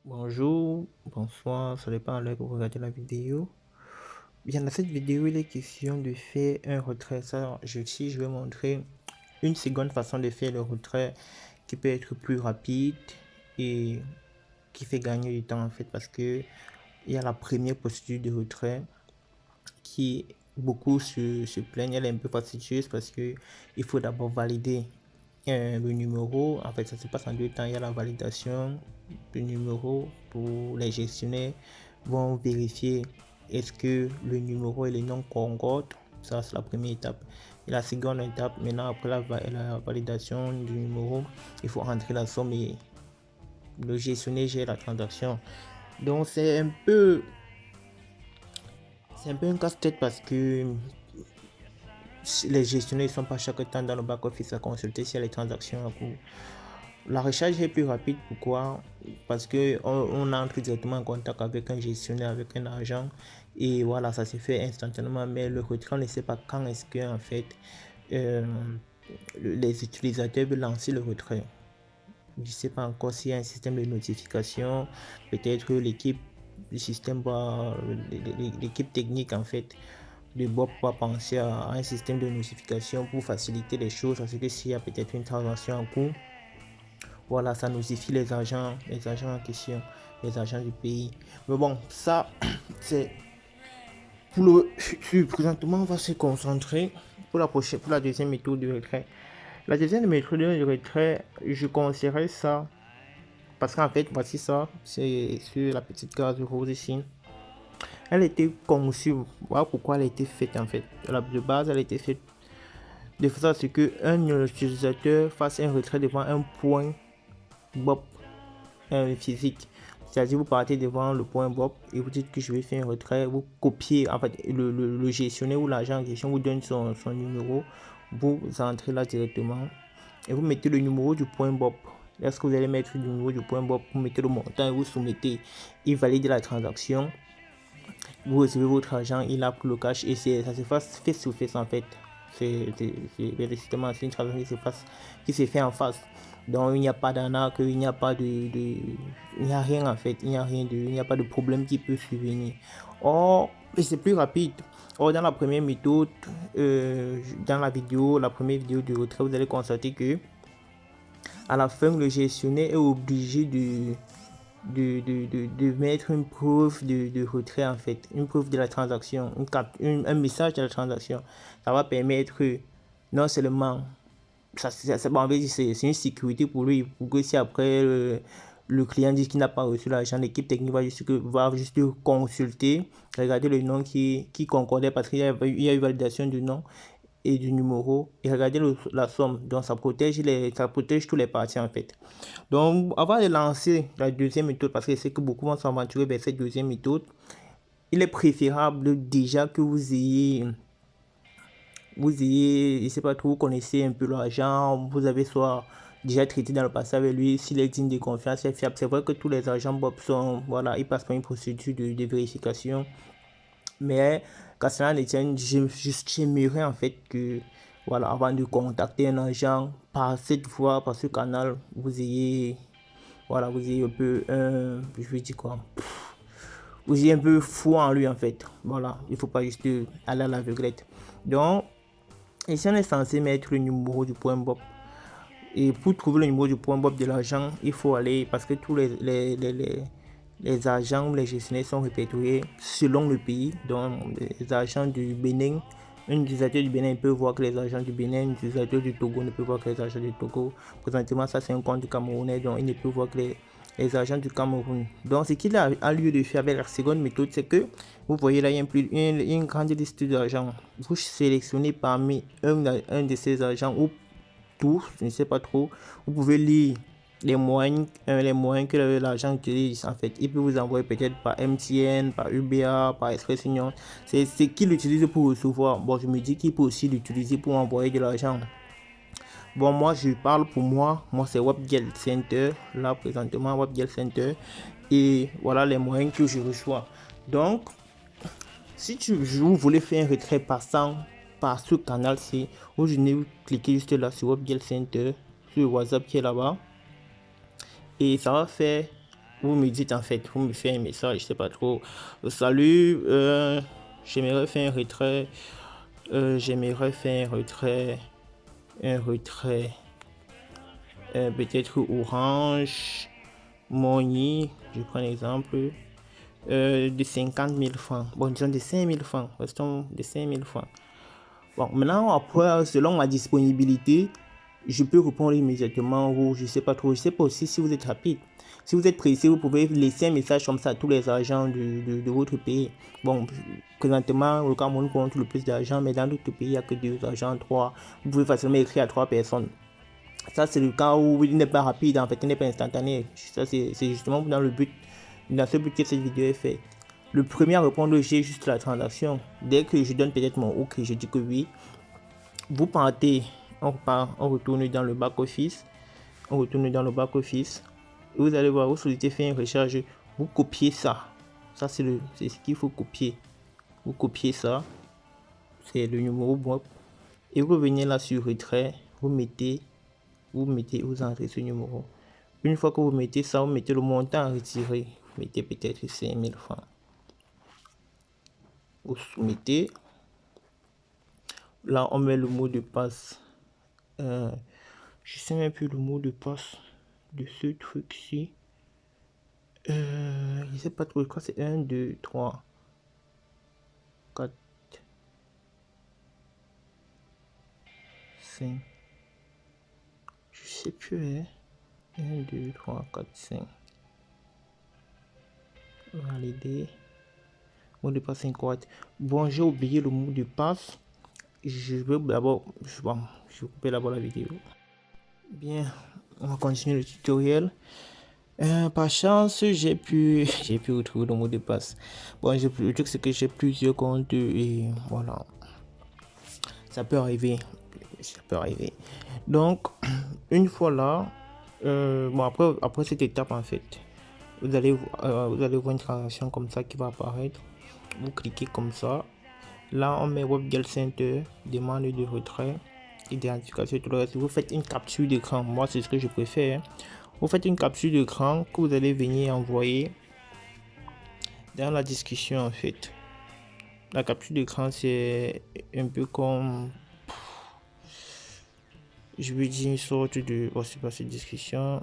Bonjour, bonsoir, ça dépend à l'heure que vous regardez la vidéo. Bien, dans cette vidéo, il est question de faire un retrait. Je vais montrer une seconde façon de faire le retrait qui peut être plus rapide et qui fait gagner du temps en fait parce que il y a la première procédure de retrait qui beaucoup se plaignent, elle est un peu fastidieuse parce que il faut d'abord valider le numéro. En fait, ça se passe en deux temps. Il y a la validation du numéro pour les gestionnaires vont vérifier est-ce que le numéro et les noms concordent. Ça, c'est la première étape. Et la seconde étape, maintenant, après la validation du numéro, il faut rentrer la somme et le gestionnaire gère la transaction. Donc, c'est un peu un casse-tête parce que les gestionnaires ne sont pas chaque temps dans le back-office à consulter si les transactions en cours. La recharge est plus rapide, pourquoi? Parce que on entre directement en contact avec un gestionnaire, avec un agent, et voilà, ça se fait instantanément. Mais le retrait, on ne sait pas quand est-ce que en fait euh, les utilisateurs veulent lancer le retrait. Je ne sais pas encore s'il y a un système de notification. Peut-être l'équipe du système l'équipe technique en fait de Bob va penser à un système de notification pour faciliter les choses, parce que s'il y a peut-être une transaction en cours, voilà, ça notifie les agents en question, les agents du pays. Mais bon, ça, c'est pour présentement, on va se concentrer pour la deuxième méthode de retrait. La deuxième méthode de retrait, je conseillerais ça parce qu'en fait, voici ça, c'est sur la petite case rose ici. Elle était conçue, voilà pourquoi elle a été faite en fait. De base, elle a été faite de façon à ce qu'un utilisateur fasse un retrait devant un point Bob physique. C'est-à-dire, vous partez devant le point Bob et vous dites que je vais faire un retrait. Vous copiez, en fait, le gestionnaire ou l'agent en question vous donne son numéro. Vous entrez là directement et vous mettez le numéro du point Bob. Lorsque vous allez mettre le numéro du point Bob, vous mettez le montant et vous soumettez. Il valide la transaction. Vous recevez votre argent, il a pour le cash et ça se passe face to face en fait. C'est justement une transaction qui se fait en face. Donc il n'y a pas d'arnaque, il n'y a pas il n'y a rien en fait, il n'y a pas de problème qui peut survenir. Or, c'est plus rapide. Or, dans la première méthode, dans la première vidéo de retrait, vous allez constater que à la fin, le gestionnaire est obligé de mettre une preuve de retrait en fait, une preuve de la transaction, un message de la transaction. Ça va permettre non seulement c'est une sécurité pour lui, pour que si après le client dit qu'il n'a pas reçu l'argent, l'équipe technique va juste consulter, regarder le nom qui concordait parce qu'il y a eu validation du nom et du numéro et regarder la somme. Donc ça protège tous les parties en fait. Donc avant de lancer la deuxième méthode, parce que c'est que beaucoup vont s'aventurer vers cette deuxième méthode, il est préférable déjà que je sais pas trop, vous connaissez un peu l'agent, vous avez soit déjà traité dans le passé avec lui, s'il est digne de confiance, c'est fiable. C'est vrai que tous les agents Bob sont, voilà, ils passent par une procédure de vérification. Mais qu'à cela ne tienne, j'aimerais en fait que, voilà, avant de contacter un agent, par cette voie, par ce canal, vous ayez un peu, je vais dire quoi, vous ayez un peu foi en lui en fait. Voilà, il faut pas juste aller à l'aveuglette. Donc, ici on est censé mettre le numéro du point Bob. Et pour trouver le numéro du point Bob de l'agent, il faut aller, parce que tous les agents ou les gestionnaires sont répertoriés selon le pays. Donc, les agents du Bénin, un utilisateur du Bénin peut voir que les agents du Bénin, un utilisateur du Togo ne peut voir que les agents du Togo. Présentement, ça c'est un compte camerounais, donc il ne peut voir que les agents du Cameroun. Donc, ce qu'il a lieu de faire avec la seconde méthode, c'est que vous voyez là, il y a une grande liste d'agents. Vous sélectionnez parmi un de ces agents ou tous, je ne sais pas trop. Vous pouvez lire les moyens que l'agent utilise en fait. Il peut vous envoyer peut-être par MTN, par UBA, par Express Union. C'est ce qu'il utilise pour recevoir. Bon, je me dis qu'il peut aussi l'utiliser pour envoyer de l'argent. Bon, moi je parle pour moi. Moi c'est WebGel Center. Là présentement WebGel Center. Et voilà les moyens que je reçois. Donc, si vous voulez faire un retrait passant par ce canal-ci, vous cliquez juste là sur WebGel Center, sur WhatsApp qui est là-bas. Et ça va faire vous me dites en fait, vous me faites un message, je sais pas trop. Salut, j'aimerais faire un retrait. J'aimerais faire un retrait, peut-être Orange, Money, je prends l'exemple, de 50 000 francs. Bon, disons de 5 000 francs, restons de 5 000 francs. Bon, maintenant, après, selon ma disponibilité, je peux répondre immédiatement ou je sais pas trop. Je sais pas aussi si vous êtes rapide. Si vous êtes pressé, vous pouvez laisser un message comme ça à tous les agents de votre pays. Bon, présentement, le Cameroun compte le plus d'argent, mais dans d'autres pays, il n'y a que 2 agents, 3. Vous pouvez facilement écrire à 3 personnes. Ça, c'est le cas où il n'est pas rapide, en fait, il n'est pas instantané. Ça, c'est justement dans ce but que cette vidéo est faite. Le premier à répondre, j'ai juste la transaction. Dès que je donne peut-être mon OK, je dis que oui. Vous partez, on repart, on retourne dans le back-office. On retourne dans le back-office. Vous allez voir, vous souhaitez faire une recharge. Vous copiez ça. Ça, c'est ce qu'il faut copier. Vous copiez ça. C'est le numéro WAP. Et vous venez là sur retrait. Vous entrez ce numéro. Une fois que vous mettez ça, vous mettez le montant à retirer. Vous mettez peut-être 5 000 francs. Vous soumettez. Là, on met le mot de passe. Je sais même plus le mot de passe de ce truc-ci. Je sais pas trop. Je crois que c'est 1, 2, 3, 4, 5. Je sais plus. 1, 2, 3, 4, 5. Valider. Mot de passe incorrect. Bon, j'ai oublié le mot de passe. Je vais d'abord. Je vais couper d'abord la vidéo. Bien, on va continuer le tutoriel. Par chance, j'ai pu retrouver le mot de passe. Bon, le truc c'est que j'ai plusieurs comptes et voilà. Ça peut arriver. Donc, une fois là, bon après cette étape en fait, vous allez voir une transaction comme ça qui va apparaître. Vous cliquez comme ça. Là, on met WebGel Center, demande de retrait, identification, tout le reste. Vous faites une capture d'écran. Moi, c'est ce que je préfère. Vous faites une capture d'écran que vous allez venir envoyer dans la discussion en fait. La capture d'écran, c'est un peu comme, je veux dire, une sorte de, c'est pas cette discussion.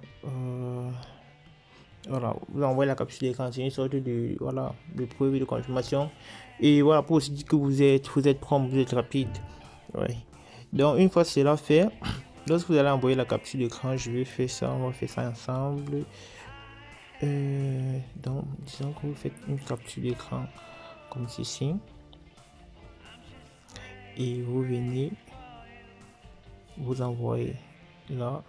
Voilà, vous envoyez la capture d'écran, c'est une sorte de, voilà, de preuve de confirmation. Et voilà, pour aussi dire que vous êtes prompt, vous êtes rapide. Ouais. Donc, une fois cela fait, lorsque vous allez envoyer la capture d'écran, je vais faire ça, on va faire ça ensemble. Donc, disons que vous faites une capture d'écran comme ceci. Et vous venez, vous envoyez là.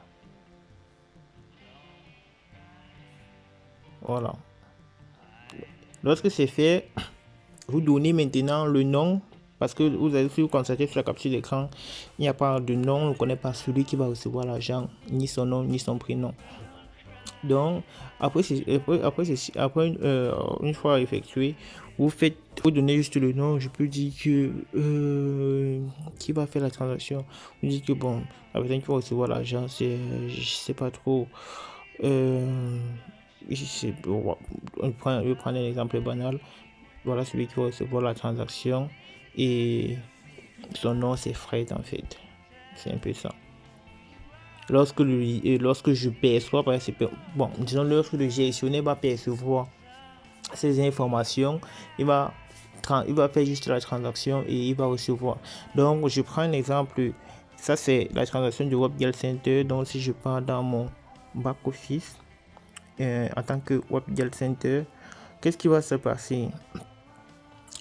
Voilà. Lorsque c'est fait, vous donnez maintenant le nom. Parce que vous avez, si vous constatez sur la capture d'écran, il n'y a pas de nom, on ne connaît pas celui qui va recevoir l'argent, ni son nom, ni son prénom. Donc, après une fois effectué, vous donnez juste le nom. Je peux dire que qui va faire la transaction. Vous dites que bon, la personne qui va recevoir l'argent, c'est, je sais pas trop. On prend un exemple banal. Voilà celui qui va recevoir la transaction et son nom c'est Fred en fait. C'est un peu ça. Lorsque je perçois, par exemple, bon, disons lorsque le gestionnaire va percevoir ces informations, il va faire juste la transaction et il va recevoir. Donc, je prends un exemple. Ça, c'est la transaction du WebGel Center. Donc, si je pars dans mon back-office en tant que WebGel Center, qu'est-ce qui va se passer?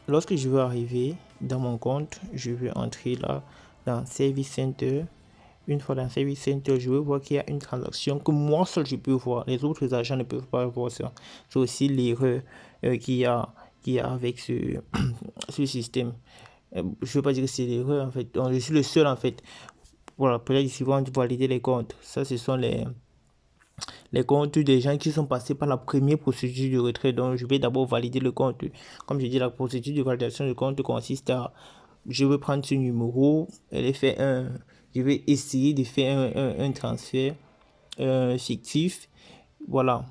Lorsque je vais arriver dans mon compte, je vais entrer là dans Service Center. Une fois dans Service Center, je vais voir qu'il y a une transaction que moi seul je peux voir. Les autres agents ne peuvent pas voir ça. C'est aussi l'erreur qu'il y a avec ce système. Je ne veux pas dire que c'est l'erreur en fait. Donc, je suis le seul en fait. Voilà, peut-être ici vont valider les comptes. Ça, ce sont les comptes des gens qui sont passés par la première procédure de retrait. Donc, je vais d'abord valider le compte. Comme je dis, la procédure de validation du compte consiste à, je vais prendre ce numéro, je vais essayer de faire un transfert fictif. Voilà.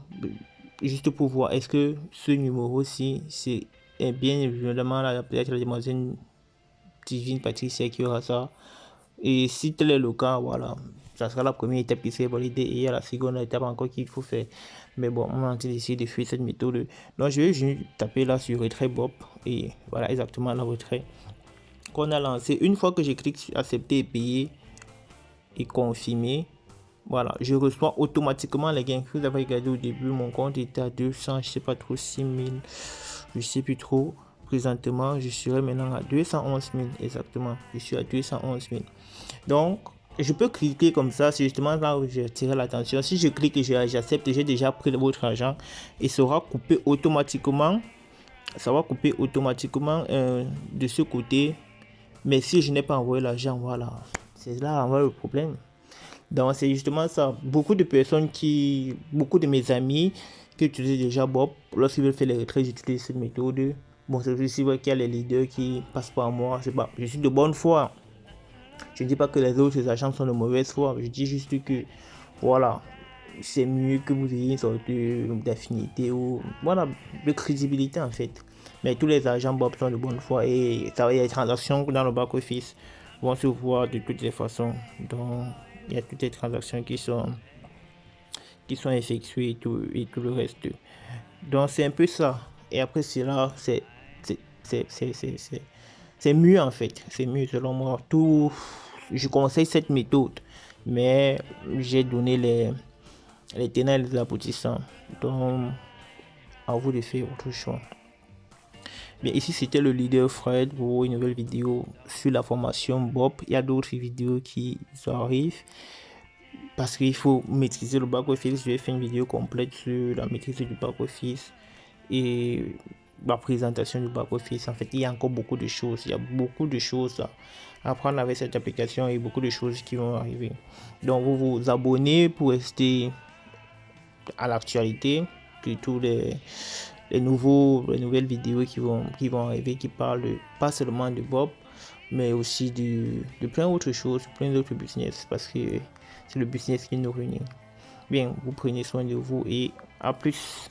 juste pour voir est-ce que ce numéro-ci, c'est bien évidemment là, peut-être la demoiselle Divine Patricia qui aura ça. Et si tel est le cas, voilà, ça sera la première étape qui sera validée et il y a la seconde étape encore qu'il faut faire. Mais bon, on a décidé de faire cette méthode. Donc, je vais juste taper là sur retrait Bob et voilà exactement le retrait qu'on a lancé. Une fois que je clique sur accepter et payer et confirmer, voilà, je reçois automatiquement les gains. Vous avez regardé au début, mon compte était à 200, je sais pas trop, 6000, je sais plus trop. Présentement, je serai maintenant à 211 000 exactement. Je suis à 211 000. Donc, je peux cliquer comme ça. C'est justement là où j'ai tiré l'attention. Si je clique et j'accepte, j'ai déjà pris votre argent. Il sera coupé automatiquement. Ça va couper automatiquement de ce côté. Mais si je n'ai pas envoyé l'argent, voilà. C'est là le problème. Donc, c'est justement ça. Beaucoup de personnes beaucoup de mes amis qui utilisent déjà Bob, lorsqu'ils veulent faire les retraits, j'utilise cette méthode. Bon, c'est aussi vrai qu'il y a les leaders qui passent par moi. C'est pas, je suis de bonne foi. Je ne dis pas que les autres agents sont de mauvaise foi. Je dis juste que, voilà, c'est mieux que vous ayez une sorte d'affinité ou, voilà, de crédibilité en fait. Mais tous les agents Bob sont de bonne foi et ça va y a des transactions dans le back-office vont se voir de toutes les façons. Donc, il y a toutes les transactions qui sont effectuées et tout le reste. Donc, c'est un peu ça. Et après cela, c'est mieux en fait. C'est mieux selon moi. Je conseille cette méthode. Mais j'ai donné les tenants et les aboutissants. Donc, à vous de faire votre choix. Bien, ici c'était le leader Fred pour une nouvelle vidéo sur la formation Bob. Il y a d'autres vidéos qui arrivent parce qu'il faut maîtriser le back-office. Je vais faire une vidéo complète sur la maîtrise du back-office et la présentation du back-office. En fait, il y a encore beaucoup de choses. Il y a beaucoup de choses à apprendre avec cette application et beaucoup de choses qui vont arriver. Donc, vous vous abonnez pour rester à l'actualité de tous les nouvelles vidéos qui vont arriver, qui parlent pas seulement de Bob, mais aussi de plein d'autres choses, plein d'autres business, parce que c'est le business qui nous réunit. Bien, vous prenez soin de vous et à plus.